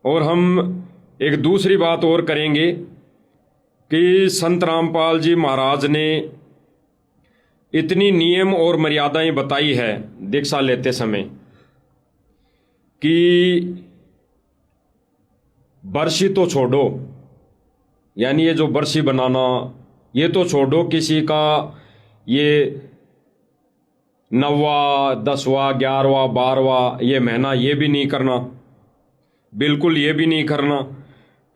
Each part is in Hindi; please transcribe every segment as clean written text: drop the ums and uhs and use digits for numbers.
और हम एक दूसरी बात और करेंगे कि संत रामपाल जी महाराज ने इतनी नियम और मर्यादाएं बताई है दीक्षा लेते समय कि बरसी तो छोड़ो, यानी ये जो बरसी बनाना ये तो छोड़ो, किसी का ये 9वां 10वां 11वां 12वां ये महीना ये भी नहीं करना, बिल्कुल ये भी नहीं करना।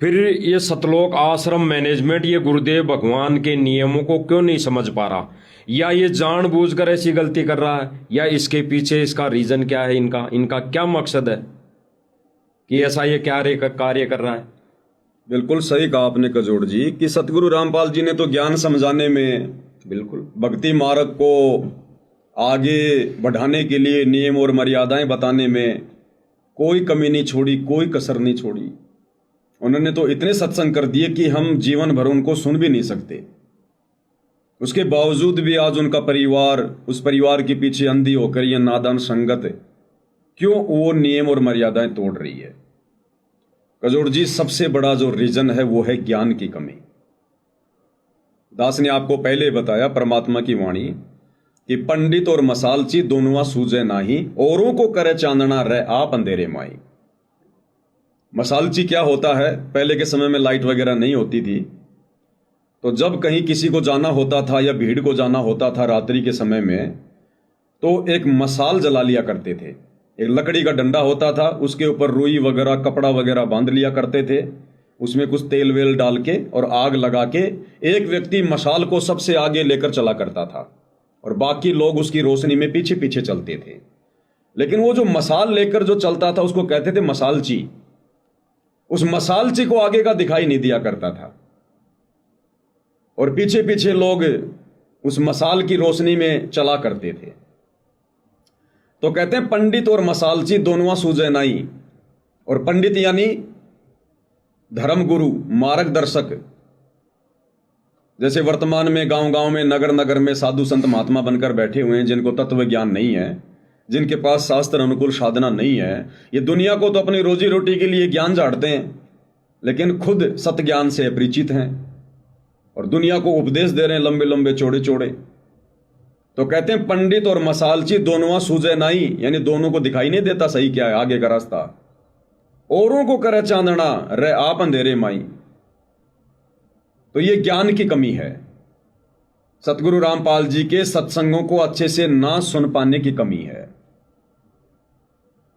फिर ये सतलोक आश्रम मैनेजमेंट ये गुरुदेव भगवान के नियमों को क्यों नहीं समझ पा रहा, या ये जानबूझकर ऐसी गलती कर रहा है, या इसके पीछे इसका रीजन क्या है, इनका क्या मकसद है कि ऐसा ये क्या कार्य कर रहा है। बिल्कुल सही कहा आपने कजोड़ जी कि सतगुरु रामपाल जी ने तो ज्ञान समझाने में, बिल्कुल भक्ति मार्ग को आगे बढ़ाने के लिए नियम और मर्यादाएं बताने में कोई कमी नहीं छोड़ी, कोई कसर नहीं छोड़ी। उन्होंने तो इतने सत्संग कर दिए कि हम जीवन भर उनको सुन भी नहीं सकते। उसके बावजूद भी आज उनका परिवार, उस परिवार के पीछे अंधी होकर यह नादान संगत क्यों वो नियम और मर्यादाएं तोड़ रही है। कजोड़ जी, सबसे बड़ा जो रीजन है वो है ज्ञान की कमी। दास ने आपको पहले बताया परमात्मा की वाणी कि पंडित और मसालची दोनों सूझे नाही, औरों को करे चांदना रह आप अंधेरे माई। मसालची क्या होता है, पहले के समय में लाइट वगैरह नहीं होती थी, तो जब कहीं किसी को जाना होता था या भीड़ को जाना होता था रात्रि के समय में, तो एक मसाल जला लिया करते थे। एक लकड़ी का डंडा होता था, उसके ऊपर रुई वगैरह कपड़ा वगैरह बांध लिया करते थे, उसमें कुछ तेल वेल डाल के और आग लगा के एक व्यक्ति मशाल को सबसे आगे लेकर चला करता था और बाकी लोग उसकी रोशनी में पीछे पीछे चलते थे। लेकिन वो जो मसाल लेकर जो चलता था उसको कहते थे मसालची। उस मसालची को आगे का दिखाई नहीं दिया करता था और पीछे पीछे लोग उस मसाल की रोशनी में चला करते थे। तो कहते हैं पंडित और मसालची दोनों सूझे नाई। और पंडित यानी धर्मगुरु, मार्गदर्शक। जैसे वर्तमान में गांव गांव में, नगर नगर में साधु संत महात्मा बनकर बैठे हुए हैं, जिनको तत्व ज्ञान नहीं है, जिनके पास शास्त्र अनुकूल साधना नहीं है। ये दुनिया को तो अपनी रोजी रोटी के लिए ज्ञान झाड़ते हैं, लेकिन खुद सत ज्ञान से अपरिचित हैं और दुनिया को उपदेश दे रहे हैं लंबे लंबे चौड़े चौड़े। तो कहते हैं पंडित और मसालची दोनों सूझे नाई, यानी दोनों को दिखाई नहीं देता सही क्या है, आगे का रास्ता। औरों को करे चांदना रह आप अंधेरे माई। तो ये ज्ञान की कमी है, सतगुरु रामपाल जी के सत्संगों को अच्छे से ना सुन पाने की कमी है।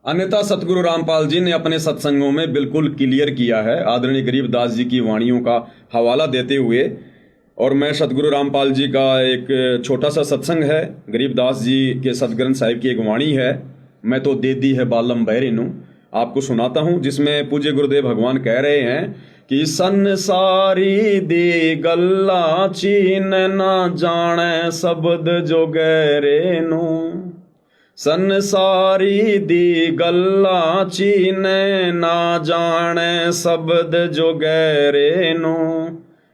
अन्यथा सतगुरु रामपाल जी ने अपने सत्संगों में बिल्कुल क्लियर किया है, आदरणीय गरीबदास जी की वाणियों का हवाला देते हुए। और मैं सतगुरु रामपाल जी का एक छोटा सा सत्संग है, गरीबदास जी के सतग्रंथ साहिब की एक वाणी है, मैं तो दे दी है बालम बहरेनु, आपको सुनाता हूं, जिसमें पूज्य गुरुदेव भगवान कह रहे हैं कि संसारी दी गल्ला चीन ना जाने शब्द जो गहरे नु। संसारी दी गल्ला चीन ना जाने शब्द जो गहरे नु।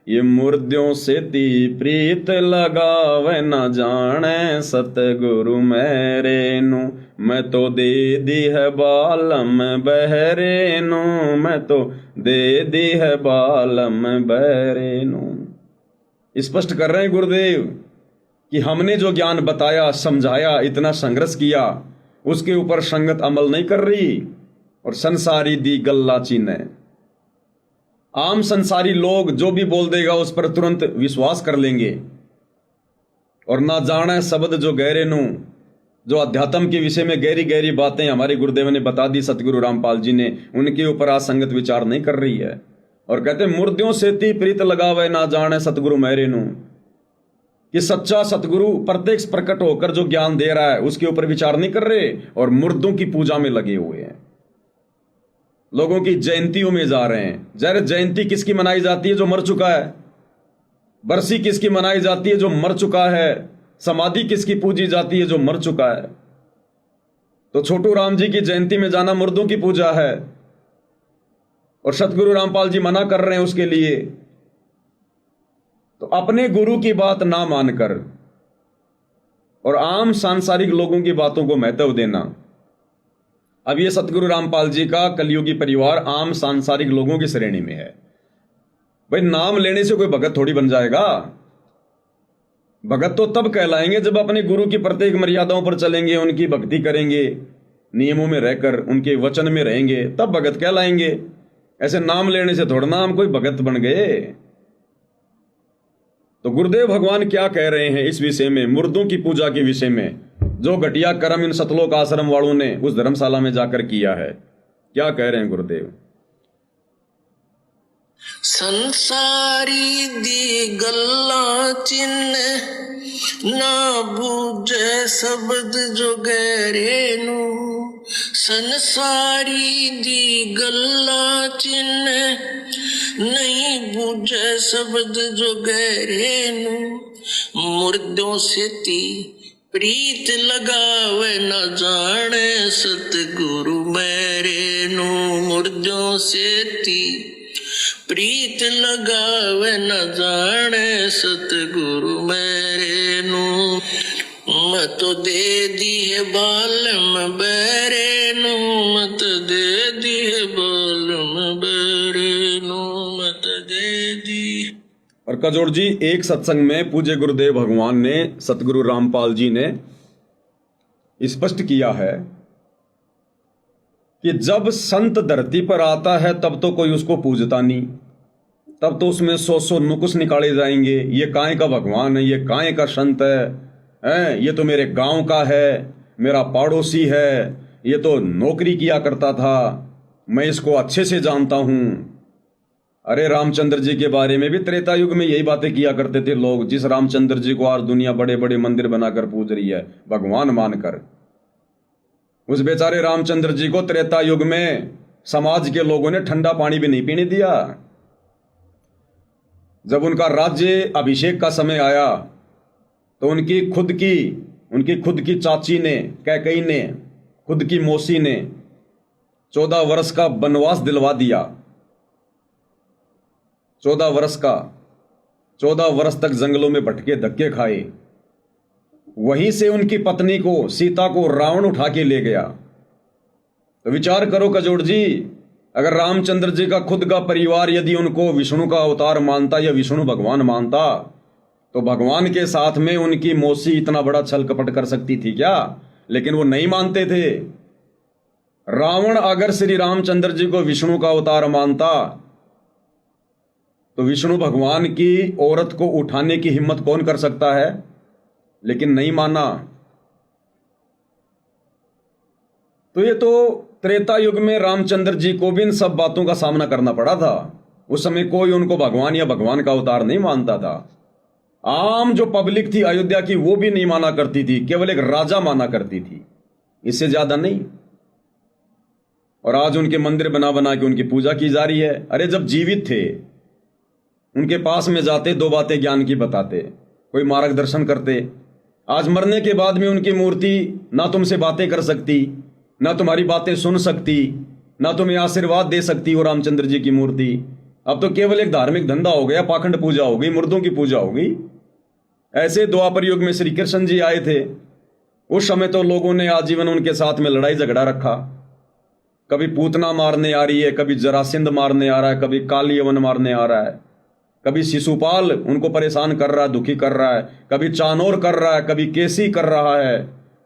ये मुर्दों से ती प्रीत लगावे न जाने सतगुरु मेरे नु। मैं तो दे दी है बालम बहरे नु, मैं तो दे दी है बालम बहरे नु। स्पष्ट कर रहे हैं गुरुदेव कि हमने जो ज्ञान बताया, समझाया, इतना संघर्ष किया, उसके ऊपर संगत अमल नहीं कर रही और संसारी दी गल्ला चीने। आम संसारी लोग जो भी बोल देगा उस पर तुरंत विश्वास कर लेंगे और ना जाने शब्द जो गहरे नु, जो अध्यात्म के विषय में गहरी गहरी बातें हमारे गुरुदेव ने बता दी, सतगुरु रामपाल जी ने, उनके ऊपर आज संगत विचार नहीं कर रही है और कहते मुर्दों से ती प्रीत लगावे ना जाने सतगुरु मेरे नु। कि सच्चा सतगुरु प्रत्यक्ष प्रकट होकर जो ज्ञान दे रहा है उसके ऊपर विचार नहीं कर रहे और मुर्दों की पूजा में लगे हुए हैं, लोगों की जयंतियों में जा रहे हैं। जरा जयंती किसकी मनाई जाती है? जो मर चुका है। बरसी किसकी मनाई जाती है? जो मर चुका है। समाधि किसकी पूजी जाती है? जो मर चुका है। तो छोटू राम जी की जयंती में जाना मुर्दों की पूजा है और सतगुरु रामपाल जी मना कर रहे हैं उसके लिए। तो अपने गुरु की बात ना मानकर और आम सांसारिक लोगों की बातों को महत्व देना, अब ये सतगुरु रामपाल जी का कलयुगी परिवार आम सांसारिक लोगों की श्रेणी में है। भाई नाम लेने से कोई भगत थोड़ी बन जाएगा। भगत तो तब कहलाएंगे जब अपने गुरु की प्रत्येक मर्यादाओं पर चलेंगे, उनकी भक्ति करेंगे, नियमों में रहकर उनके वचन में रहेंगे, तब भगत कहलाएंगे। ऐसे नाम लेने से थोड़ा ना हम कोई भगत बन गए। तो गुरुदेव भगवान क्या कह रहे हैं इस विषय में, मुर्दों की पूजा के विषय में, जो घटिया कर्म इन सतलोक आश्रम वालों ने उस धर्मशाला में जाकर किया है। क्या कह रहे हैं गुरुदेव? संसारी दी गल्ला चिन्ह ना बूझे शब्द जो गहरे नू। संसारी दी गल्ला चिन्ह नहीं बूझे शब्द जो गहरे नू। मुर्दों से ती प्रीत लगावे न जाने सतगुरु मेरे नू। मुर्दों से ती प्रीत लगावे न जाने सतगुरु मेरे नू। मत दे दी है बालम बेरे नू। मत दे दी है बालम बेरे नू। मत दे दी। और कजोड़ जी, एक सत्संग में पूज्य गुरुदेव भगवान ने, सतगुरु रामपाल जी ने स्पष्ट किया है कि जब संत धरती पर आता है तब तो कोई उसको पूजता नहीं, तब तो उसमें 100 नुक्स निकाले जाएंगे। ये काहे का भगवान है, ये काहे का संत है, ये तो मेरे गांव का है, मेरा पड़ोसी है, ये तो नौकरी किया करता था, मैं इसको अच्छे से जानता हूं। अरे रामचंद्र जी के बारे में भी त्रेता युग में यही बातें किया करते थे लोग। जिस रामचंद्र जी को आज दुनिया बड़े बड़े मंदिर बनाकर पूज रही है भगवान मानकर, उस बेचारे रामचंद्र जी को त्रेता युग में समाज के लोगों ने ठंडा पानी भी नहीं पीने दिया। जब उनका राज्य अभिषेक का समय आया तो उनकी खुद की चाची ने, कैकेयी ने, खुद की मौसी ने 14 वर्ष का वनवास दिलवा दिया। 14 वर्ष का, 14 वर्ष तक जंगलों में भटके धक्के खाए। वहीं से उनकी पत्नी को, सीता को रावण उठा के ले गया। तो विचार करो कजोड़ जी, अगर रामचंद्र जी का खुद का परिवार यदि उनको विष्णु का अवतार मानता या विष्णु भगवान मानता, तो भगवान के साथ में उनकी मौसी इतना बड़ा छल कपट कर सकती थी क्या? लेकिन वो नहीं मानते थे। रावण अगर श्री रामचंद्र जी को विष्णु का अवतार मानता तो विष्णु भगवान की औरत को उठाने की हिम्मत कौन कर सकता है? लेकिन नहीं माना। तो ये तो त्रेता युग में रामचंद्र जी को भी इन सब बातों का सामना करना पड़ा था। उस समय कोई उनको भगवान या भगवान का अवतार नहीं मानता था। आम जो पब्लिक थी अयोध्या की, वो भी नहीं माना करती थी, केवल एक राजा माना करती थी, इससे ज्यादा नहीं। और आज उनके मंदिर बना बना के उनकी पूजा की जा रही है। अरे जब जीवित थे उनके पास में जाते, 2 बातें ज्ञान की बताते, कोई मार्गदर्शन करते। आज मरने के बाद में उनकी मूर्ति ना तुमसे बातें कर सकती, ना तुम्हारी बातें सुन सकती, ना तुम्हें आशीर्वाद दे सकती वो रामचंद्र जी की मूर्ति। अब तो केवल एक धार्मिक धंधा हो गया, पाखंड पूजा हो गई, मुर्दों की पूजा हो गई। ऐसे द्वापर युग में श्री कृष्ण जी आए थे, उस समय तो लोगों ने आजीवन उनके साथ में लड़ाई झगड़ा रखा। कभी पूतना मारने आ रही है, कभी जरासिंध मारने आ रहा है, कभी काली यवन मारने आ रहा है, कभी शिशुपाल उनको परेशान कर रहा है, दुखी कर रहा है, कभी चानोर कर रहा है, कभी केसी कर रहा है,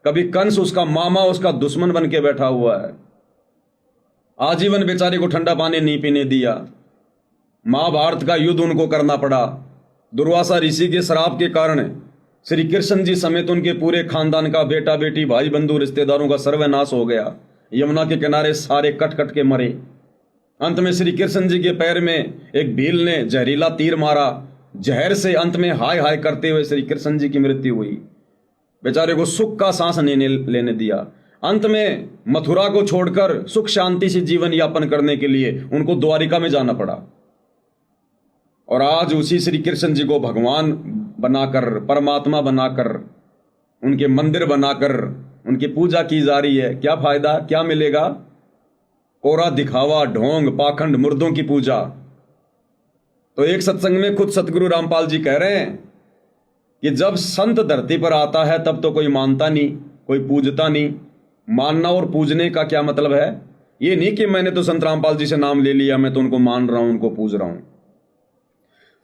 कभी कंस उसका मामा, उसका दुश्मन बन के बैठा हुआ है। आजीवन बेचारे को ठंडा पानी नहीं पीने दिया। महाभारत का युद्ध उनको करना पड़ा। दुर्वासा ऋषि के श्राप के कारण श्री कृष्ण जी समेत उनके पूरे खानदान का, बेटा बेटी, भाई बंधु, रिश्तेदारों का सर्वनाश हो गया। यमुना के किनारे सारे कट कट के मरे। अंत में श्री कृष्ण जी के पैर में एक भील ने जहरीला तीर मारा। जहर से अंत में हाय हाय करते हुए श्री कृष्ण जी की मृत्यु हुई। बेचारे को सुख का सांस नहीं लेने दिया। अंत में मथुरा को छोड़कर सुख शांति से जीवन यापन करने के लिए उनको द्वारिका में जाना पड़ा। और आज उसी श्री कृष्ण जी को भगवान बनाकर, परमात्मा बनाकर, उनके मंदिर बनाकर उनकी पूजा की जा रही है। क्या फायदा, क्या मिलेगा? कोरा दिखावा, ढोंग, पाखंड, मुर्दों की पूजा। तो एक सत्संग में खुद सतगुरु रामपाल जी कह रहे हैं कि जब संत धरती पर आता है तब तो कोई मानता नहीं, कोई पूजता नहीं, मानना और पूजने का क्या मतलब है? ये नहीं कि मैंने तो संत रामपाल जी से नाम ले लिया, मैं तो उनको मान रहा हूं, उनको पूज रहा हूं।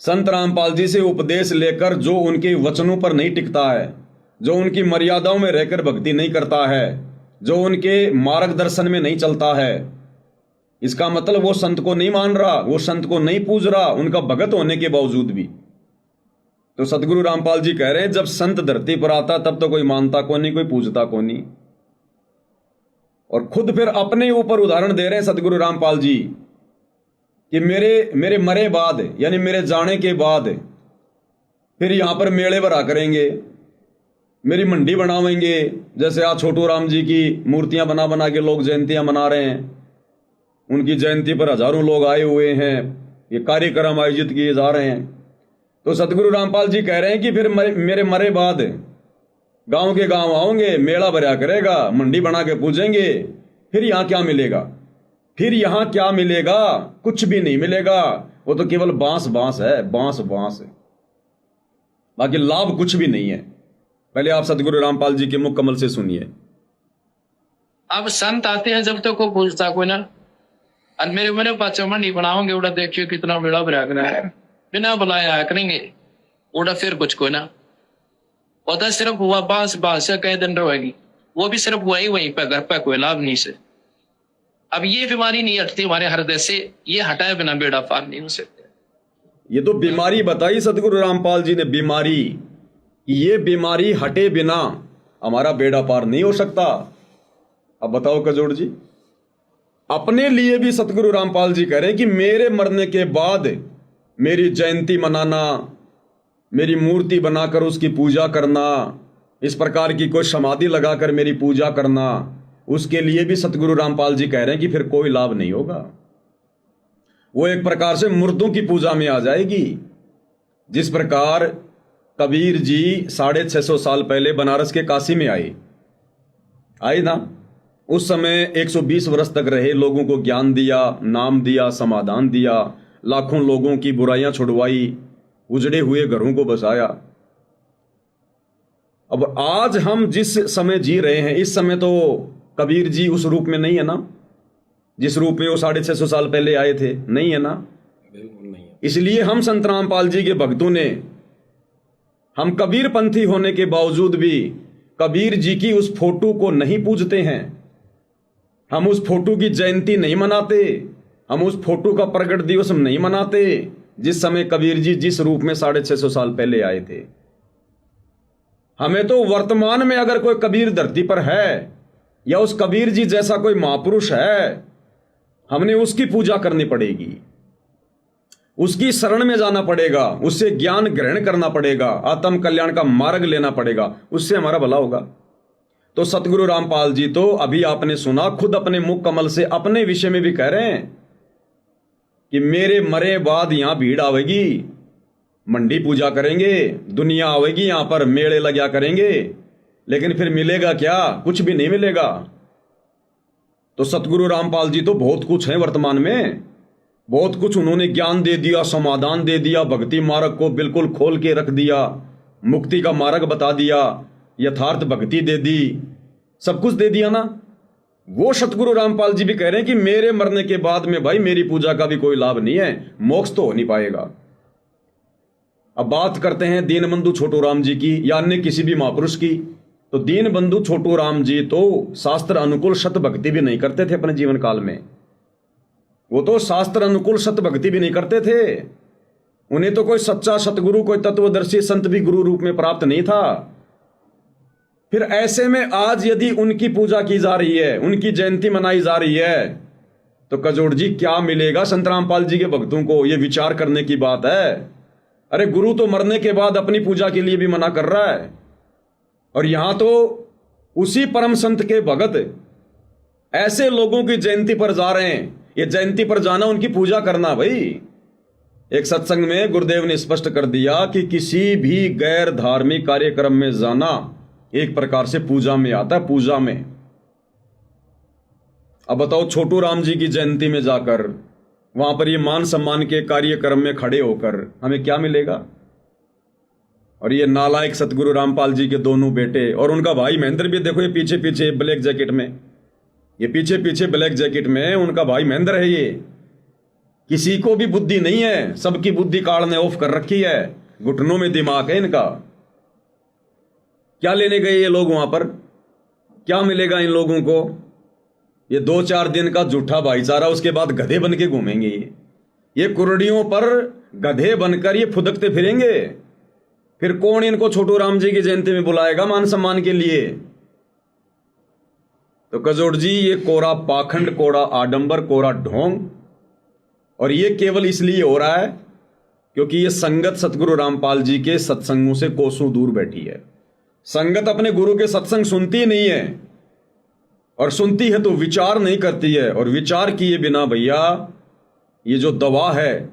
संत रामपाल जी से उपदेश लेकर जो उनके वचनों पर नहीं टिकता है, जो उनकी मर्यादाओं में रहकर भक्ति नहीं करता है, जो उनके मार्गदर्शन में नहीं चलता है, इसका मतलब वो संत को नहीं मान रहा, वो संत को नहीं पूज रहा, उनका भगत होने के बावजूद भी। तो सतगुरु रामपाल जी कह रहे हैं, जब संत धरती पर आता तब तो कोई मानता को नहीं, कोई पूजता को नहीं। और खुद फिर अपने ऊपर उदाहरण दे रहे हैं सतगुरु रामपाल जी कि मेरे मरे बाद, यानी मेरे जाने के बाद फिर यहां पर मेले भरा करेंगे, मेरी मंडी बनावेंगे। जैसे आज छोटू राम जी की मूर्तियां बना बना के लोग जयंतियां मना रहे हैं, उनकी जयंती पर हजारों लोग आए हुए हैं, ये कार्यक्रम आयोजित किए जा रहे हैं। तो सतगुरु रामपाल जी कह रहे हैं कि फिर मेरे मरे बाद गांव के गांव आओगे, मेला भरा करेगा, मंडी बना के पूजेंगे, फिर यहां क्या मिलेगा? फिर यहां क्या मिलेगा? कुछ भी नहीं मिलेगा। वो तो केवल बांस बांस है, बांस बांस है, बाकी लाभ कुछ भी नहीं है। पहले आप सतगुरु रामपाल जी के मुख कमल से सुनिए। अब संत आते हैं जब तक को पूछता कोई ना, और मेरे पास मंडी बनाओगे उड़ा, देखिए कितना बड़ा भरा है, बिना बुलाया आया करेंगे उड़ा, फिर कुछ कोई ना होता, सिर्फ हुआ बांस बांस कई दिन रहेगी, वो भी सिर्फ हुआ ही वहीं पर, घर पर कोई लाभ नहीं से। अब ये बीमारी नहीं हटती हमारे हृदय से, ये हटाए बिना बेड़ा पार नहीं हो सकते। ये तो बीमारी बताई सतगुरु रामपाल जी ने, बीमारी। ये बीमारी हटे बिना हमारा बेड़ा पार नहीं हो सकता। अब बताओ कजोड़ जी, अपने लिए भी सतगुरु रामपाल जी कह रहे हैं कि मेरे मरने के बाद मेरी जयंती मनाना, मेरी मूर्ति बनाकर उसकी पूजा करना, इस प्रकार की कोई समाधि लगाकर मेरी पूजा करना, उसके लिए भी सतगुरु रामपाल जी कह रहे हैं कि फिर कोई लाभ नहीं होगा। वो एक प्रकार से मुर्दों की पूजा में आ जाएगी। जिस प्रकार कबीर जी 650 साल पहले बनारस के काशी में आए ना, उस समय 120 वर्ष तक रहे, लोगों को ज्ञान दिया, नाम दिया, समाधान दिया, लाखों लोगों की बुराइयां छुड़वाई, उजड़े हुए घरों को बसाया। अब आज हम जिस समय जी रहे हैं, इस समय तो कबीर जी उस रूप में नहीं है ना, जिस रूप में वो 650 साल पहले आए थे, नहीं है ना। बिल्कुल नहीं है। इसलिए हम संत रामपाल जी के भक्तों ने, हम कबीर पंथी होने के बावजूद भी कबीर जी की उस फोटो को नहीं पूजते हैं। हम उस फोटो की जयंती नहीं मनाते, हम उस फोटो का प्रगट दिवस नहीं मनाते जिस समय कबीर जी जिस रूप में 650 साल पहले आए थे। हमें तो वर्तमान में अगर कोई कबीर धरती पर है या उस कबीर जी जैसा कोई महापुरुष है, हमने उसकी पूजा करनी पड़ेगी, उसकी शरण में जाना पड़ेगा, उससे ज्ञान ग्रहण करना पड़ेगा, आत्म कल्याण का मार्ग लेना पड़ेगा, उससे हमारा भला होगा। तो सतगुरु रामपाल जी तो अभी आपने सुना, खुद अपने मुख कमल से अपने विषय में भी कह रहे हैं कि मेरे मरे बाद यहां भीड़ आवेगी, मंडी पूजा करेंगे, दुनिया आवेगी, यहां पर मेले लगा करेंगे, लेकिन फिर मिलेगा क्या? कुछ भी नहीं मिलेगा। तो सतगुरु रामपाल जी तो बहुत कुछ है वर्तमान में, बहुत कुछ उन्होंने ज्ञान दे दिया, समाधान दे दिया, भक्ति मार्ग को बिल्कुल खोल के रख दिया, मुक्ति का मार्ग बता दिया, यथार्थ भक्ति दे दी, सब कुछ दे दिया ना। वो सतगुरु रामपाल जी भी कह रहे हैं कि मेरे मरने के बाद में भाई मेरी पूजा का भी कोई लाभ नहीं है, मोक्ष तो हो नहीं पाएगा। अब बात करते हैं दीनबंधु छोटू राम जी की या अन्य किसी भी महापुरुष की। तो दीनबंधु छोटू राम जी तो शास्त्र अनुकूल सत भक्ति भी नहीं करते थे अपने जीवन काल में। वो तो शास्त्र अनुकूल सत भक्ति भी नहीं करते थे। उन्हें तो कोई सच्चा सतगुरु, कोई तत्वदर्शी संत भी गुरु रूप में प्राप्त नहीं था। फिर ऐसे में आज यदि उनकी पूजा की जा रही है, उनकी जयंती मनाई जा रही है, तो कजोड़ जी क्या मिलेगा संत रामपाल जी के भक्तों को? यह विचार करने की बात है। अरे गुरु तो मरने के बाद अपनी पूजा के लिए भी मना कर रहा है, और यहां तो उसी परम संत के भगत ऐसे लोगों की जयंती पर जा रहे हैं। ये जयंती पर जाना, उनकी पूजा करना। भाई एक सत्संग में गुरुदेव ने स्पष्ट कर दिया कि किसी भी गैर धार्मिक कार्यक्रम में जाना एक प्रकार से पूजा में आता है, पूजा में। अब बताओ, छोटू राम जी की जयंती में जाकर वहां पर ये मान सम्मान के कार्यक्रम में खड़े होकर हमें क्या मिलेगा? और ये नालायक सतगुरु रामपाल जी के दोनों बेटे और उनका भाई महेंद्र भी देखो, ये पीछे पीछे ब्लैक जैकेट में, ये पीछे पीछे ब्लैक जैकेट में उनका भाई महेंद्र है। ये किसी को भी बुद्धि नहीं है, सबकी बुद्धि काल ने ऑफ कर रखी है, घुटनों में दिमाग है इनका। क्या लेने गए ये लोग वहां पर? क्या मिलेगा इन लोगों को? ये 2-4 दिन का झूठा भाईचारा, उसके बाद गधे बन के घूमेंगे। ये कुर्डियों पर गधे बनकर ये फुदकते फिरेंगे। फिर कौन इनको छोटू राम जी की जयंती में बुलाएगा मान सम्मान के लिए? तो कजोड़ जी, ये कोरा पाखंड, कोरा आडंबर, कोरा ढोंग, और ये केवल इसलिए हो रहा है क्योंकि ये संगत सतगुरु रामपाल जी के सत्संगों से कोसों दूर बैठी है। संगत अपने गुरु के सत्संग सुनती नहीं है, और सुनती है तो विचार नहीं करती है, और विचार किए बिना भैया ये जो दवा है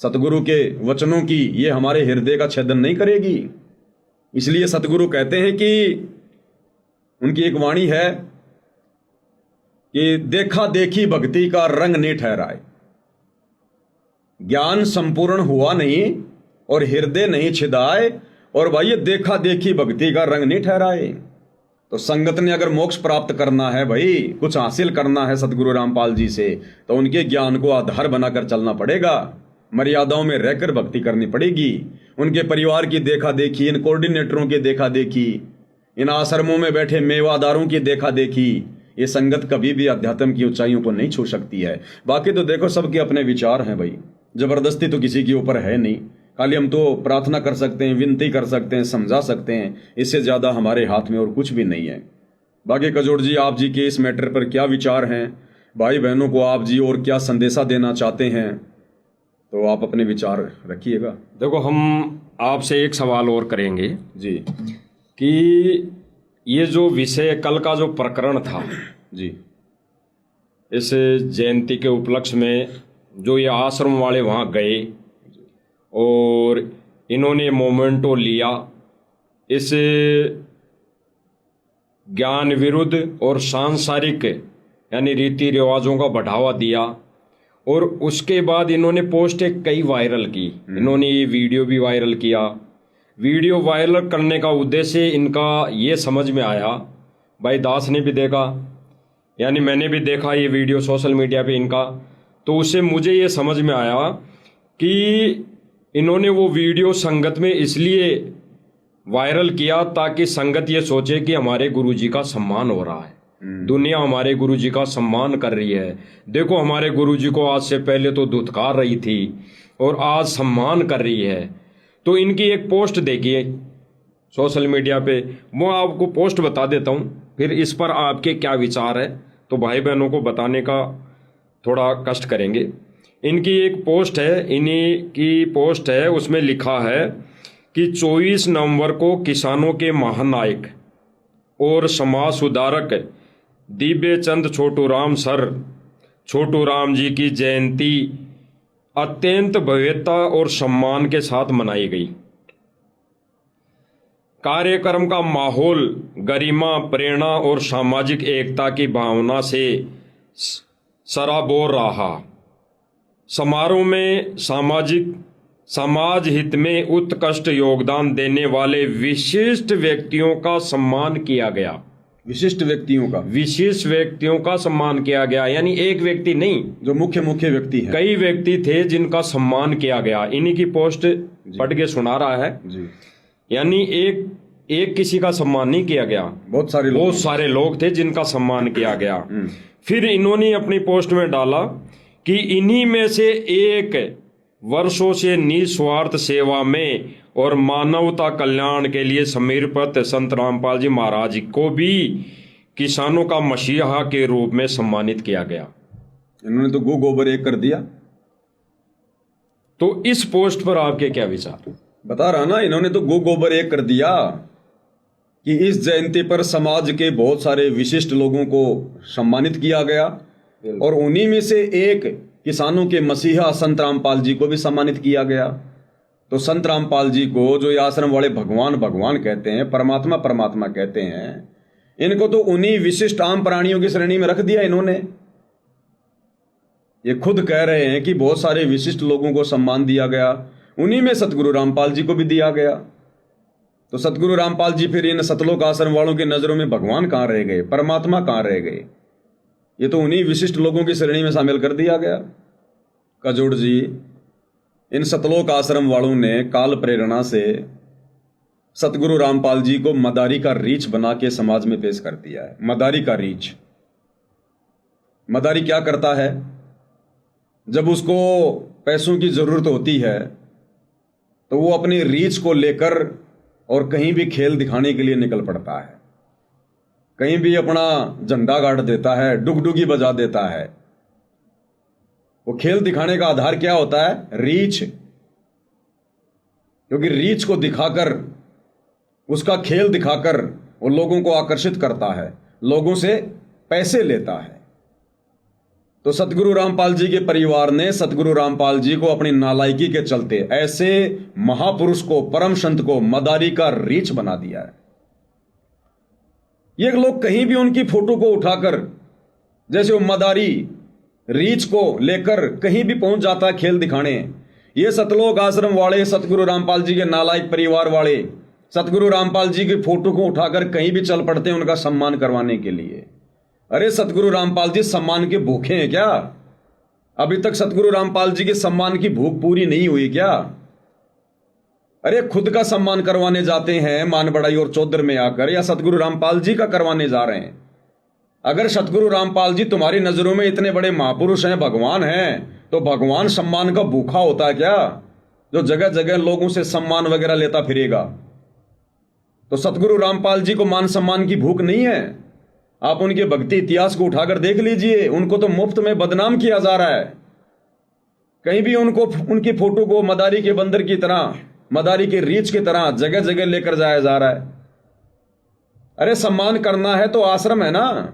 सतगुरु के वचनों की, ये हमारे हृदय का छेदन नहीं करेगी। इसलिए सतगुरु कहते हैं कि उनकी एक वाणी है कि देखा देखी भक्ति का रंग नहीं ठहराए। ज्ञान संपूर्ण हुआ नहीं और हृदय नहीं छिदाए, और भाई ये देखा देखी भक्ति का रंग नहीं ठहराए। तो संगत ने अगर मोक्ष प्राप्त करना है, भाई कुछ हासिल करना है सतगुरु रामपाल जी से, तो उनके ज्ञान को आधार बनाकर चलना पड़ेगा, मर्यादाओं में रहकर भक्ति करनी पड़ेगी। उनके परिवार की देखा देखी, इन कोऑर्डिनेटरों की देखा देखी, इन आश्रमों में बैठे मेवादारों की देखा देखी, ये संगत कभी भी अध्यात्म की ऊंचाइयों को नहीं छू सकती है। बाकी तो देखो सबके अपने विचार हैं भाई, जबरदस्ती तो किसी के ऊपर है नहीं। खाली हम तो प्रार्थना कर सकते हैं, विनती कर सकते हैं, समझा सकते हैं, इससे ज्यादा हमारे हाथ में और कुछ भी नहीं है। बाकी कजोड़ जी, आप जी के इस मैटर पर क्या विचार हैं? भाई बहनों को आप जी और क्या संदेशा देना चाहते हैं, तो आप अपने विचार रखिएगा। देखो, हम आपसे एक सवाल और करेंगे जी कि ये जो विषय कल का जो प्रकरण था जी, इस जयंती के उपलक्ष्य में जो ये आश्रम वाले वहाँ गए और इन्होंने मोमेंटो लिया, इस ज्ञान विरुद्ध और सांसारिक यानी रीति रिवाजों का बढ़ावा दिया, और उसके बाद इन्होंने पोस्ट कई वायरल की। इन्होंने ये वीडियो भी वायरल किया। वीडियो वायरल करने का उद्देश्य इनका ये समझ में आया, भाई दास ने भी देखा, यानी मैंने भी देखा ये वीडियो सोशल मीडिया पे इनका, तो उससे मुझे ये समझ में आया कि इन्होंने वो वीडियो संगत में इसलिए वायरल किया ताकि संगत ये सोचे कि हमारे गुरुजी का सम्मान हो रहा है, दुनिया हमारे गुरुजी का सम्मान कर रही है। देखो, हमारे गुरुजी को आज से पहले तो धुतकार रही थी और आज सम्मान कर रही है। तो इनकी एक पोस्ट देखिए सोशल मीडिया पे, मैं आपको पोस्ट बता देता हूँ, फिर इस पर आपके क्या विचार है तो भाई बहनों को बताने का थोड़ा कष्ट करेंगे। इनकी एक पोस्ट है, इन्हीं की पोस्ट है, उसमें लिखा है कि 24 नवंबर को किसानों के महानायक और समाज सुधारक दिव्य चंद छोटू राम सर छोटू राम जी की जयंती अत्यंत भव्यता और सम्मान के साथ मनाई गई। कार्यक्रम का माहौल गरिमा, प्रेरणा और सामाजिक एकता की भावना से सराबोर रहा। समारोह में समाज हित में उत्कृष्ट योगदान देने वाले विशिष्ट व्यक्तियों का सम्मान किया गया। विशिष्ट व्यक्तियों का सम्मान किया गया, यानी एक व्यक्ति नहीं, जो मुख्य व्यक्ति हैं, कई व्यक्ति थे जिनका सम्मान किया गया। इन्हीं की पोस्ट पढ़ के सुना रहा है जी। यानी एक किसी का सम्मान नहीं किया गया, बहुत सारे लोग थे जिनका सम्मान किया गया। फिर इन्होंने अपनी पोस्ट में डाला कि इन्हीं में से एक वर्षों से निस्वार्थ सेवा में और मानवता कल्याण के लिए समर्पित संत रामपाल जी महाराज को भी किसानों का मसीहा के रूप में सम्मानित किया गया। इन्होंने तो गोबर एक कर दिया। तो इस पोस्ट पर आपके क्या विचार? बता रहा ना, इन्होंने तो गोबर एक कर दिया कि इस जयंती पर समाज के बहुत सारे विशिष्ट लोगों को सम्मानित किया गया, और उन्हीं में से एक किसानों के मसीहा संत रामपाल जी को भी सम्मानित किया गया। तो संत रामपाल जी को जो ये आश्रम वाले भगवान कहते हैं, परमात्मा कहते हैं, इनको तो उन्हीं विशिष्ट आम प्राणियों की श्रेणी में रख दिया इन्होंने। ये खुद कह रहे हैं कि बहुत सारे विशिष्ट लोगों को सम्मान दिया गया, उन्हीं में सतगुरु रामपाल जी को भी दिया गया। तो सतगुरु रामपाल जी फिर इन सतलोक आश्रम वालों की नजरों में भगवान कहाँ रह गए, परमात्मा कहाँ रह गए? ये तो उन्हीं विशिष्ट लोगों की श्रेणी में शामिल कर दिया गया। कजोड़ जी, इन सतलोक आश्रम वालों ने काल प्रेरणा से सतगुरु रामपाल जी को मदारी का रीछ बना के समाज में पेश कर दिया है। मदारी का रीछ। मदारी क्या करता है? जब उसको पैसों की जरूरत होती है तो वो अपनी रीछ को लेकर और कहीं भी खेल दिखाने के लिए निकल पड़ता है, कहीं भी अपना झंडा गाड़ देता है, डुगडुगी बजा देता है। वो खेल दिखाने का आधार क्या होता है? रीछ। क्योंकि रीछ को दिखाकर, उसका खेल दिखाकर वो लोगों को आकर्षित करता है, लोगों से पैसे लेता है। तो सतगुरु रामपाल जी के परिवार ने सतगुरु रामपाल जी को अपनी नालायकी के चलते ऐसे महापुरुष को, परम संत को मदारी का रीछ बना दिया है। ये लोग कहीं भी उनकी फोटो को उठाकर, जैसे वो मदारी रीछ को लेकर कहीं भी पहुंच जाता है खेल दिखाने, ये सतलोक आश्रम वाले, सतगुरु रामपाल जी के नालायक परिवार वाले सतगुरु रामपाल जी की फोटो को उठाकर कहीं भी चल पड़ते हैं उनका सम्मान करवाने के लिए। अरे सतगुरु रामपाल जी सम्मान के भूखे हैं क्या? अभी तक सतगुरु रामपाल जी के सम्मान की भूख पूरी नहीं हुई क्या? अरे खुद का सम्मान करवाने जाते हैं मानबड़ाई और चौधर में आकर, या सतगुरु रामपाल जी का करवाने जा रहे हैं? अगर सतगुरु रामपाल जी तुम्हारी नजरों में इतने बड़े महापुरुष हैं, भगवान हैं, तो भगवान सम्मान का भूखा होता है क्या, जो जगह जगह लोगों से सम्मान वगैरह लेता फिरेगा? तो सतगुरु रामपाल जी को मान सम्मान की भूख नहीं है। आप उनके भक्ति इतिहास को उठाकर देख लीजिए, उनको तो मुफ्त में बदनाम किया जा रहा है। कहीं भी उनको, उनकी फोटो को मदारी के बंदर की तरह, मदारी के रीछ की तरह जगह जगह लेकर जाया जा रहा है। अरे सम्मान करना है तो आश्रम है ना,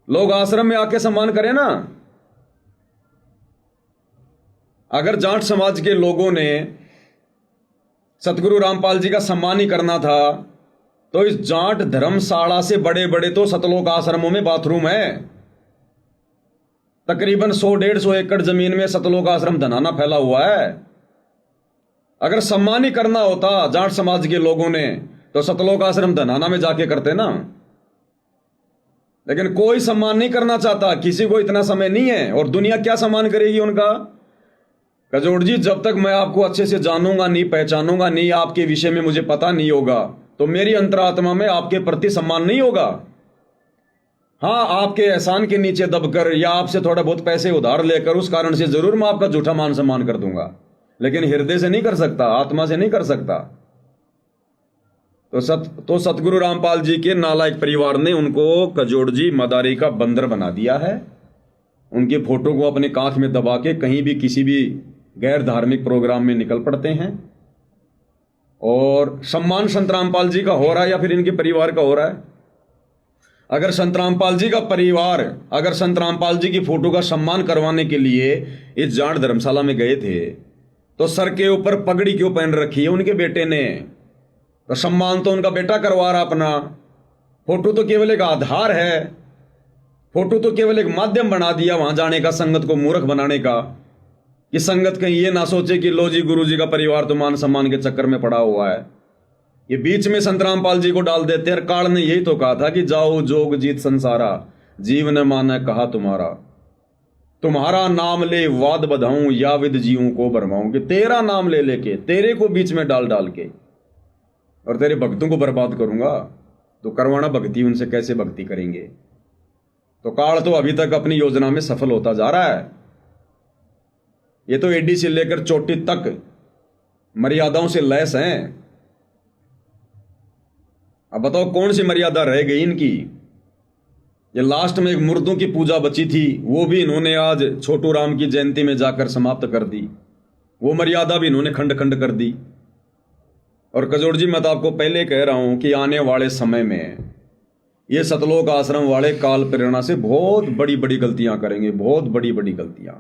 लोग आश्रम में आके सम्मान करें ना। अगर जाट समाज के लोगों ने सतगुरु रामपाल जी का सम्मान ही करना था तो इस जाट धर्मशाला से बड़े बड़े तो सतलोक आश्रमों में बाथरूम है। तकरीबन 100-150 एकड़ जमीन में सतलोक आश्रम धनाना फैला हुआ है। अगर सम्मान ही करना होता जाट समाज के लोगों ने तो सतलोक आश्रम धनाना में जाके करते ना। लेकिन कोई सम्मान नहीं करना चाहता, किसी को इतना समय नहीं है, और दुनिया क्या सम्मान करेगी उनका? कजोड़ जी, जब तक मैं आपको अच्छे से जानूंगा नहीं, पहचानूंगा नहीं, आपके विषय में मुझे पता नहीं होगा, तो मेरी अंतरात्मा में आपके प्रति सम्मान नहीं होगा। हाँ, आपके एहसान के नीचे दबकर या आपसे थोड़ा बहुत पैसे उधार लेकर उस कारण से जरूर मैं आपका झूठा मान सम्मान कर दूंगा, लेकिन हृदय से नहीं कर सकता, आत्मा से नहीं कर सकता। तो सतगुरु रामपाल जी के नालायक परिवार ने उनको कजोड़ जी मदारी का बंदर बना दिया है। उनकी फोटो को अपने कांख में दबा के कहीं भी किसी भी गैर धार्मिक प्रोग्राम में निकल पड़ते हैं, और सम्मान संत रामपाल जी का हो रहा है या फिर इनके परिवार का हो रहा है। अगर संत रामपाल जी का परिवार, अगर संत रामपाल जी की फोटो का सम्मान करवाने के लिए इस जाट धर्मशाला में गए थे तो सर के ऊपर पगड़ी क्यों पहन रखी है उनके बेटे ने? तो सम्मान तो उनका बेटा करवा रहा अपना। फोटो तो केवल एक आधार है, फोटो तो केवल एक माध्यम बना दिया वहां जाने का, संगत को मूर्ख बनाने का, कि संगत कहीं ये ना सोचे कि लो जी गुरु जी का परिवार तो मान सम्मान के चक्कर में पड़ा हुआ है। ये बीच में संत रामपाल जी को डाल देते हैं। काल ने यही तो कहा था कि जाओ जोग जीत संसारा, जीव न माने कहा तुम्हारा, तुम्हारा नाम ले वाद बधाऊं या विद जीवों को बरमाऊं। कि तेरा नाम ले लेके तेरे को बीच में डाल डाल के और तेरे भक्तों को बर्बाद करूंगा, तो करवाना भक्ति उनसे कैसे भक्ति करेंगे? तो काल तो अभी तक अपनी योजना में सफल होता जा रहा है। ये तो एडी से लेकर चोटी तक मर्यादाओं से लैस हैं। अब बताओ कौन सी मर्यादा रह गई इनकी? ये लास्ट में एक मुर्दों की पूजा बची थी, वो भी इन्होंने आज छोटू राम की जयंती में जाकर समाप्त कर दी। वो मर्यादा भी इन्होंने खंड खंड कर दी। और कजोड़ जी, मैं तो आपको पहले कह रहा हूं कि आने वाले समय में ये सतलोक आश्रम वाले काल प्रेरणा से बहुत बड़ी बड़ी गलतियां करेंगे, बहुत बड़ी बड़ी गलतियां।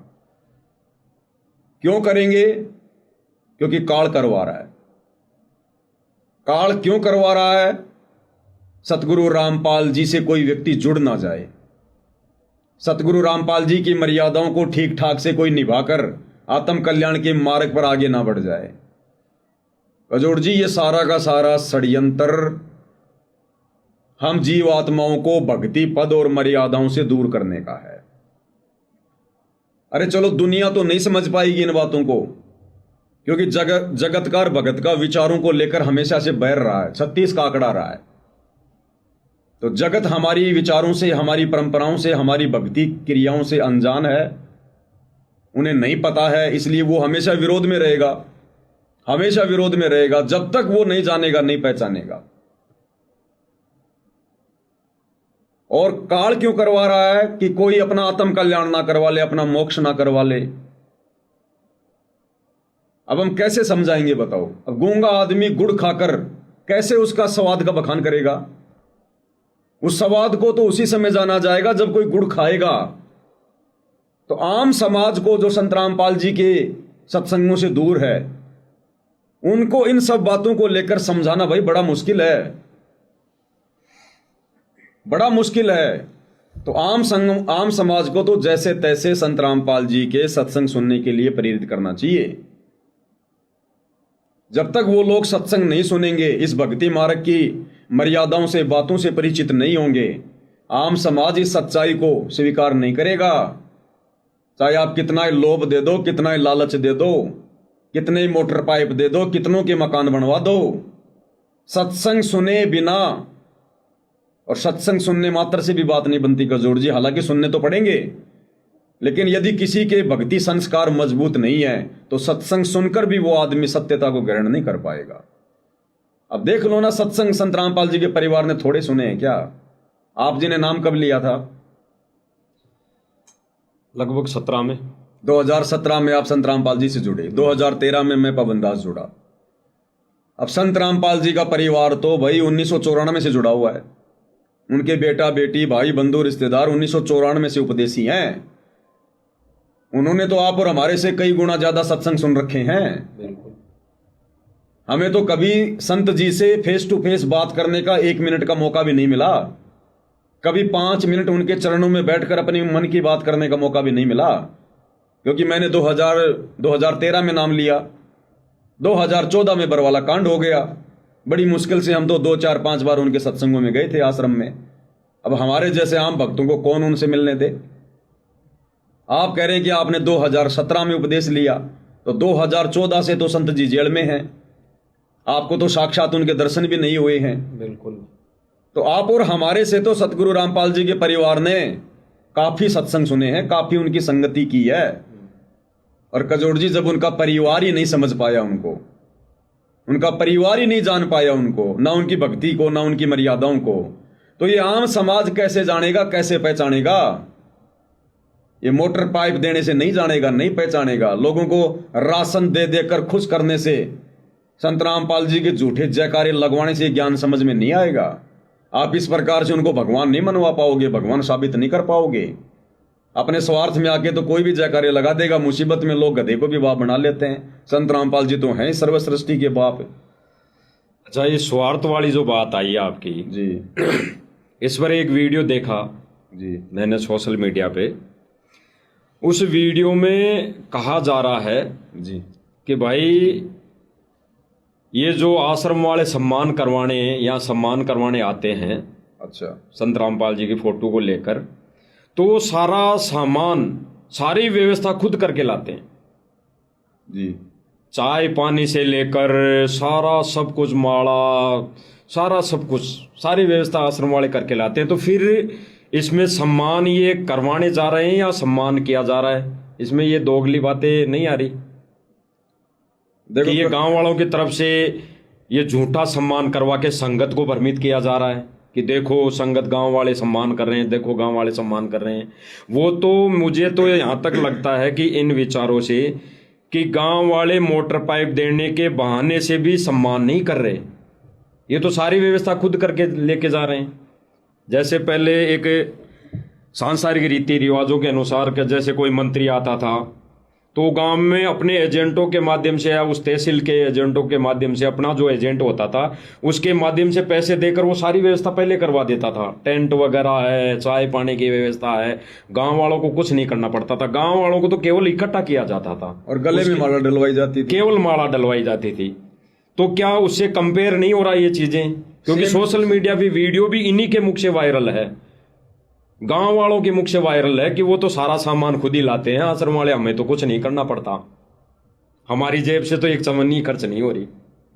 क्यों करेंगे? क्योंकि काल करवा रहा है। काल क्यों करवा रहा है? सतगुरु रामपाल जी से कोई व्यक्ति जुड़ ना जाए, सतगुरु रामपाल जी की मर्यादाओं को ठीक ठाक से कोई निभाकर आत्म कल्याण के मार्ग पर आगे ना बढ़ जाए। कजोड़ जी, ये सारा का सारा षड्यंत्र हम जीवात्माओं को भक्ति पद और मर्यादाओं से दूर करने का है। अरे चलो, दुनिया तो नहीं समझ पाएगी इन बातों को, क्योंकि जगतकार भगत का विचारों को लेकर हमेशा से बैर रहा है, 36 का आंकड़ा रहा है। तो जगत हमारी विचारों से, हमारी परंपराओं से, हमारी भक्ति क्रियाओं से अनजान है, उन्हें नहीं पता है, इसलिए वो हमेशा विरोध में रहेगा, हमेशा विरोध में रहेगा जब तक वो नहीं जानेगा, नहीं पहचानेगा। और काल क्यों करवा रहा है कि कोई अपना आत्म कल्याण ना करवा ले, अपना मोक्ष ना करवा ले। अब हम कैसे समझाएंगे बताओ? अब गूंगा आदमी गुड़ खाकर कैसे उसका स्वाद का बखान करेगा? उस स्वाद को तो उसी समय जाना जाएगा जब कोई गुड़ खाएगा। तो आम समाज को, जो संत रामपाल जी के सत्संगों से दूर है, उनको इन सब बातों को लेकर समझाना भाई बड़ा मुश्किल है, बड़ा मुश्किल है। तो आम समाज को तो जैसे तैसे संत रामपाल जी के सत्संग सुनने के लिए प्रेरित करना चाहिए। जब तक वो लोग सत्संग नहीं सुनेंगे, इस भक्ति मार्ग की मर्यादाओं से, बातों से परिचित नहीं होंगे, आम समाज इस सच्चाई को स्वीकार नहीं करेगा। चाहे आप कितना ही लोभ दे दो, कितना ही लालच दे दो, कितने ही मोटर पाइप दे दो, कितनों के मकान बनवा दो, सत्संग सुने बिना, और सत्संग सुनने मात्र से भी बात नहीं बनती कजोड़ जी, हालांकि सुनने तो पड़ेंगे, लेकिन यदि किसी के भक्ति संस्कार मजबूत नहीं है तो सत्संग सुनकर भी वो आदमी सत्यता को ग्रहण नहीं कर पाएगा। अब देख लो ना, सत्संग संत रामपाल जी के परिवार ने थोड़े सुने हैं क्या? आप जी ने नाम कब लिया था? लगभग 17 में। 2017 में आप संत रामपाल जी से जुड़े, 2013 में मैं पवनदास जुड़ा। अब संत रामपाल जी का परिवार तो भाई 1994 से जुड़ा हुआ है। उनके बेटा बेटी, भाई बंधु रिश्तेदार 1994 से उपदेशी हैं। उन्होंने तो आप और हमारे से कई गुना ज्यादा सत्संग सुन रखे हैं। बिल्कुल। हमें तो कभी संत जी से फेस टू फेस बात करने का 1 मिनट का मौका भी नहीं मिला, कभी 5 मिनट उनके चरणों में बैठकर अपनी मन की बात करने का मौका भी नहीं मिला, क्योंकि मैंने 2013 में नाम लिया, 2014 में बरवाला कांड हो गया। बड़ी मुश्किल से हम तो 2, 4, 5 बार उनके सत्संगों में गए थे आश्रम में। अब हमारे जैसे आम भक्तों को कौन उनसे मिलने दे? आप कह रहे हैं कि आपने 2017 में उपदेश लिया, तो 2014 से तो संत जी जेल में हैं, आपको तो साक्षात उनके दर्शन भी नहीं हुए हैं। बिल्कुल। तो आप और हमारे से तो सतगुरु रामपाल जी के परिवार ने काफी सत्संग सुने हैं, काफी उनकी संगति की है। और कजोड़ जी, जब उनका परिवार ही नहीं समझ पाया उनको, उनका परिवार ही नहीं जान पाया उनको, ना उनकी भक्ति को, ना उनकी मर्यादाओं को, तो ये आम समाज कैसे जानेगा, कैसे पहचानेगा? ये मोटर पाइप देने से नहीं जानेगा, नहीं पहचानेगा। लोगों को राशन दे देकर खुश करने से, संत रामपाल जी के झूठे जयकारे लगवाने से ज्ञान समझ में नहीं आएगा। आप इस प्रकार से उनको भगवान नहीं मनवा पाओगे, भगवान साबित नहीं कर पाओगे। अपने स्वार्थ में आके तो कोई भी जयकारे लगा देगा। मुसीबत में लोग गधे को भी बाप बना लेते हैं। संत रामपाल जी तो हैं सर्व सृष्टि के बाप। अच्छा, ये स्वार्थ वाली जो बात आई आपकी जी, इस पर एक वीडियो देखा जी मैंने सोशल मीडिया पे। उस वीडियो में कहा जा रहा है जी कि भाई ये जो आश्रम वाले सम्मान करवाने आते हैं, अच्छा, संत रामपाल जी की फोटो को लेकर, तो वो सारा सामान, सारी व्यवस्था खुद करके लाते हैं जी, चाय पानी से लेकर सारा सब कुछ, माला, सारा सब कुछ, सारी व्यवस्था आश्रम वाले करके लाते हैं। तो फिर इसमें सम्मान ये करवाने जा रहे हैं या सम्मान किया जा रहा है? इसमें ये दोगली बातें नहीं आ रही? देखो, कि ये गांव वालों की तरफ से ये झूठा सम्मान करवा के संगत को भ्रमित किया जा रहा है कि देखो संगत गांव वाले सम्मान कर रहे हैं, देखो गांव वाले सम्मान कर रहे हैं। वो तो मुझे तो यहाँ तक लगता है कि इन विचारों से कि गांव वाले मोटर पाइप देने के बहाने से भी सम्मान नहीं कर रहे, ये तो सारी व्यवस्था खुद करके लेके जा रहे हैं। जैसे पहले एक सांसारिक रीति रिवाजों के अनुसार कि जैसे कोई मंत्री आता था तो गांव में अपने एजेंटों के माध्यम से या उस तहसील के एजेंटों के माध्यम से, अपना जो एजेंट होता था उसके माध्यम से पैसे देकर वो सारी व्यवस्था पहले करवा देता था। टेंट वगैरह है, चाय पानी की व्यवस्था है, गांव वालों को कुछ नहीं करना पड़ता था। गांव वालों को तो केवल इकट्ठा किया जाता था और गले में माला डलवाई जाती थी, केवल माला डलवाई जाती थी। तो क्या उससे कंपेयर नहीं हो रहा ये चीजें? क्योंकि सोशल मीडिया पे वीडियो भी इन्हीं के मुख से वायरल है, गांव वालों के मुख से वायरल है कि वो तो सारा सामान खुद ही लाते हैं आश्रम वाले, हमें तो कुछ नहीं करना पड़ता, हमारी जेब से तो एक चवन्नी खर्च नहीं हो रही।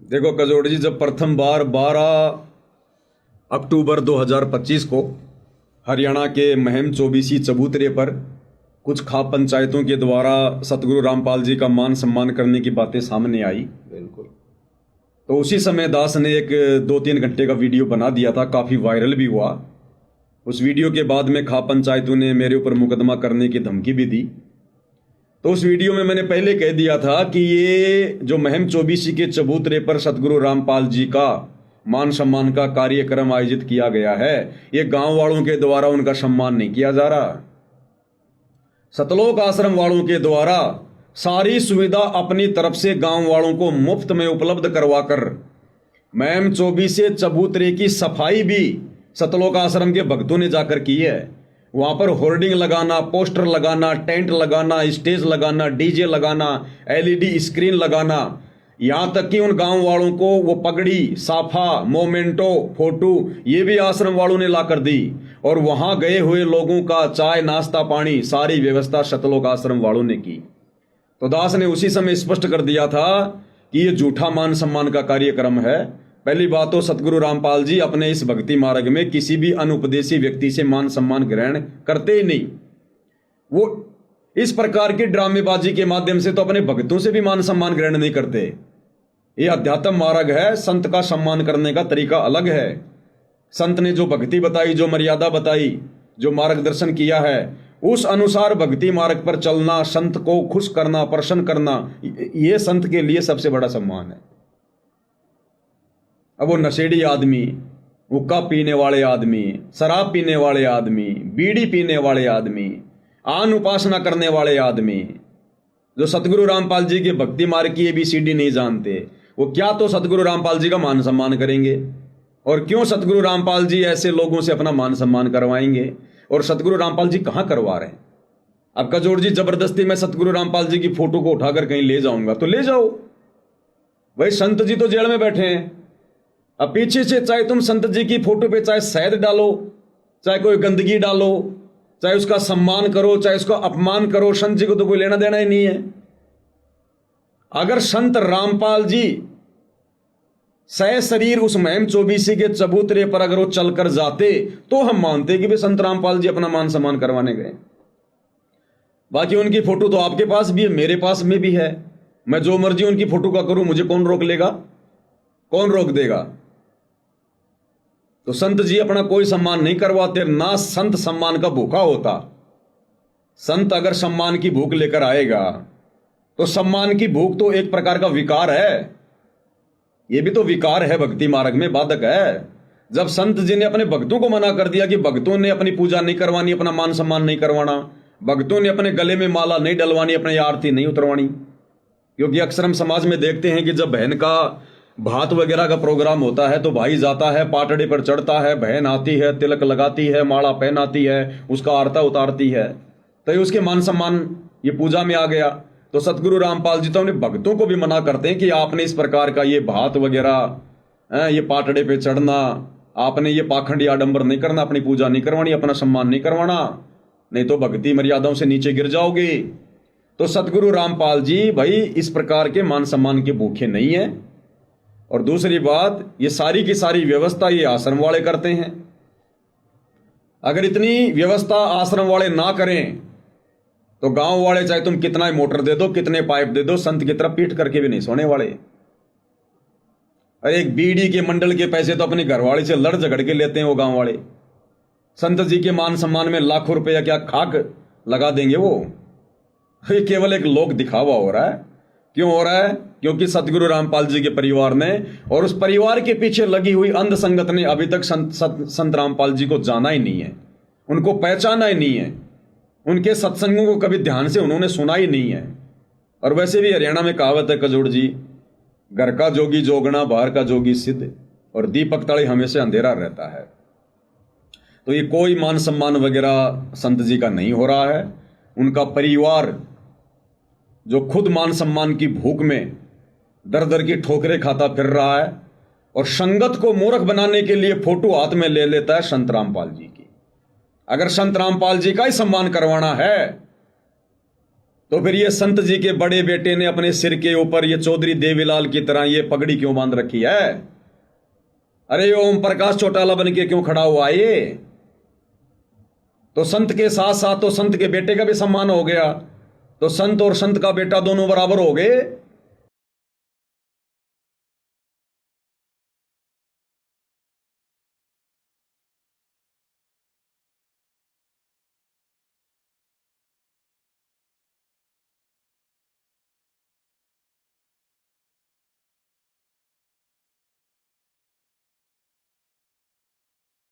देखो कजोड़ जी, जब प्रथम बार 12 अक्टूबर 2025 को हरियाणा के महम चौबीसी चबूतरे पर कुछ खाप पंचायतों के द्वारा सतगुरु रामपाल जी का मान सम्मान करने की बातें सामने आई, बिल्कुल, तो उसी समय दास ने एक 2-3 घंटे का वीडियो बना दिया था, काफ़ी वायरल भी हुआ। उस वीडियो के बाद में खाप पंचायतों ने मेरे ऊपर मुकदमा करने की धमकी भी दी। तो उस वीडियो में मैंने पहले कह दिया था कि ये जो महम चौबीसी के चबूतरे पर सतगुरु रामपाल जी का मान सम्मान का कार्यक्रम आयोजित किया गया है, ये गांव वालों के द्वारा उनका सम्मान नहीं किया जा रहा। सतलोक आश्रम वालों के द्वारा सारी सुविधा अपनी तरफ से गांव वालों को मुफ्त में उपलब्ध करवाकर महम चौबीसी चबूतरे की सफाई भी सतलोक आश्रम के भक्तों ने जाकर की है। वहां पर होर्डिंग लगाना, पोस्टर लगाना, टेंट लगाना, स्टेज लगाना, डीजे लगाना, एलईडी स्क्रीन लगाना, यहां तक कि उन गांव वालों को वो पगड़ी, साफा, मोमेंटो, फोटो ये भी आश्रम वालों ने ला कर दी। और वहां गए हुए लोगों का चाय, नाश्ता, पानी सारी व्यवस्था सतलोक आश्रम वालों ने की। तो दास ने उसी समय स्पष्ट कर दिया था कि ये झूठा मान सम्मान का कार्यक्रम है। पहली बात तो सतगुरु रामपाल जी अपने इस भक्ति मार्ग में किसी भी अनुपदेशी व्यक्ति से मान सम्मान ग्रहण करते ही नहीं। वो इस प्रकार की ड्रामेबाजी के माध्यम से तो अपने भक्तों से भी मान सम्मान ग्रहण नहीं करते। ये अध्यात्म मार्ग है, संत का सम्मान करने का तरीका अलग है। संत ने जो भक्ति बताई, जो मर्यादा बताई, जो मार्गदर्शन किया है, उस अनुसार भक्ति मार्ग पर चलना, संत को खुश करना, प्रसन्न करना, ये संत के लिए सबसे बड़ा सम्मान है। अब वो नशेड़ी आदमी, हुक्का पीने वाले आदमी, शराब पीने वाले आदमी, बीड़ी पीने वाले आदमी, आन उपासना करने वाले आदमी, जो सतगुरु रामपाल जी के भक्ति मार्ग की ABCD नहीं जानते, वो क्या तो सतगुरु रामपाल जी का मान सम्मान करेंगे? और क्यों सतगुरु रामपाल जी ऐसे लोगों से अपना मान सम्मान करवाएंगे? और सतगुरु रामपाल जी कहाँ करवा रहे हैं? अब कजोड़ जी, जबरदस्ती मैं सतगुरु रामपाल जी की फोटो को उठाकर कहीं ले जाऊंगा तो ले जाओ, भाई संत जी तो जेल में बैठे हैं। अब पीछे से चाहे तुम संत जी की फोटो पे चाहे शहद डालो, चाहे कोई गंदगी डालो, चाहे उसका सम्मान करो, चाहे उसका अपमान करो, संत जी को तो कोई लेना देना ही नहीं है। अगर संत रामपाल जी सह शरीर उस महम चौबीसी के चबूतरे पर अगर वो चलकर जाते तो हम मानते कि वे संत रामपाल जी अपना मान सम्मान करवाने गए। बाकी उनकी फोटो तो आपके पास भी है, मेरे पास में भी है। मैं जो मर्जी उनकी फोटो का करूं, मुझे कौन रोक लेगा? कौन रोक देगा? तो संत जी अपना कोई सम्मान नहीं करवाते, ना संत सम्मान का भूखा होता। संत अगर सम्मान की भूख लेकर आएगा तो सम्मान की भूख तो एक प्रकार का विकार है, ये भी तो विकार है, भक्ति मार्ग में बाधक है। जब संत जी ने अपने भक्तों को मना कर दिया कि भक्तों ने अपनी पूजा नहीं करवानी, अपना मान सम्मान नहीं करवाना, भक्तों ने अपने गले में माला नहीं डलवानी, अपनी आरती नहीं उतरवानी। क्योंकि अक्सर हम समाज में देखते हैं कि जब बहन का भात वगैरह का प्रोग्राम होता है तो भाई जाता है, पाटड़े पर चढ़ता है, बहन आती है, तिलक लगाती है, माला पहनाती है, उसका आरता उतारती है, तो ये उसके मान सम्मान ये पूजा में आ गया। तो सतगुरु रामपाल जी तो अपने भक्तों को भी मना करते हैं कि आपने इस प्रकार का ये भात वगैरह, ये पाटड़े पे चढ़ना, आपने ये पाखंडी आडंबर नहीं करना, अपनी पूजा नहीं करवानी, अपना सम्मान नहीं करवाना, नहीं तो भक्ति मर्यादाओं से नीचे गिर जाओगे। तो सतगुरु रामपाल जी भाई इस प्रकार के मान सम्मान के भूखे नहीं है। और दूसरी बात, ये सारी की सारी व्यवस्था ये आश्रम वाले करते हैं। अगर इतनी व्यवस्था आश्रम वाले ना करें तो गांव वाले चाहे तुम कितना ही मोटर दे दो, कितने पाइप दे दो, संत की तरफ पीठ करके भी नहीं सोने वाले। अरे एक बीड़ी के मंडल के पैसे तो अपने घरवाले से लड़ झगड़ के लेते हैं वो गांव वाले। संत जी के मान सम्मान में लाखों रुपया क्या खाक लगा देंगे वो। ये केवल एक लोक दिखावा हो रहा है। क्यों हो रहा है? क्योंकि सतगुरु रामपाल जी के परिवार ने और उस परिवार के पीछे लगी हुई अंध संगत ने अभी तक संत रामपाल जी को जाना ही नहीं है, उनको पहचाना ही नहीं है, उनके सत्संगों को कभी ध्यान से उन्होंने सुना ही नहीं है। और वैसे भी हरियाणा में कहावत है कजोड़ जी, घर का जोगी जोगना, बाहर का जोगी सिद्ध, और दीपक तले हमेशा अंधेरा रहता है। तो ये कोई मान सम्मान वगैरह संत जी का नहीं हो रहा है। उनका परिवार जो खुद मान सम्मान की भूख में दर दर की ठोकरें खाता फिर रहा है और संगत को मूर्ख बनाने के लिए फोटो हाथ में ले लेता है संत रामपाल जी की। अगर संत रामपाल जी का ही सम्मान करवाना है तो फिर ये संत जी के बड़े बेटे ने अपने सिर के ऊपर ये चौधरी देवीलाल की तरह ये पगड़ी क्यों बांध रखी है? अरे ओम प्रकाश चौटाला बन के क्यों खड़ा हुआ ये? तो संत के साथ साथ तो संत के बेटे का भी सम्मान हो गया, तो संत और संत का बेटा दोनों बराबर हो गए।